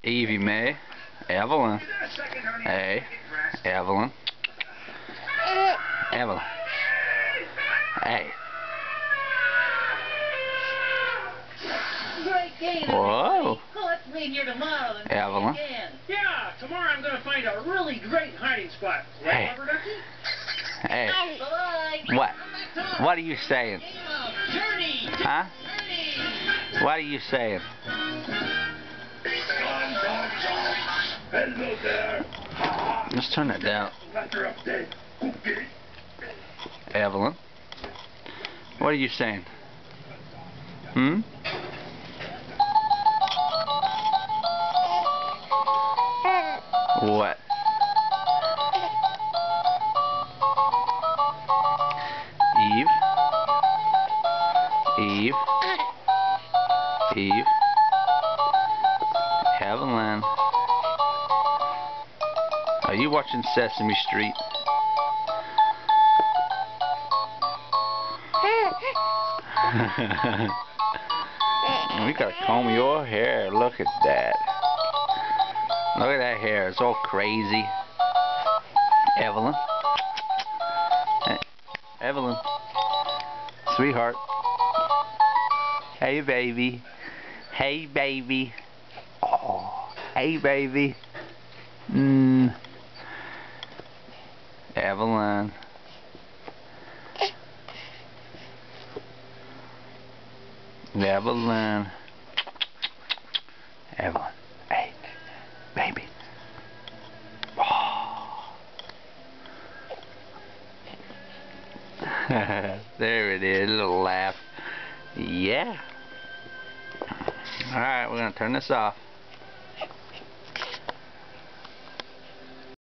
Evie Mae, Evelyn. Hey, Evelyn. Evelyn. Hey. Whoa. Let's meet here tomorrow. Evelyn. Yeah, tomorrow I'm going to find a really great hiding spot. Hey. Hey. What? What are you saying? Huh? What are you saying? Hello there. Let's turn that down. Evelyn. What are you saying? Hmm? What? Eve? Eve? Eve? Evelyn? Are you watching Sesame Street? We gotta comb your hair. Look at that. Look at that hair. It's all crazy. Evelyn. Hey, Evelyn. Sweetheart. Hey, baby. Hey, baby. Oh, hey, baby. Evelyn. Evelyn. Evelyn. Hey, baby. Oh. There it is, a little laugh. Yeah. Alright, we're going to turn this off.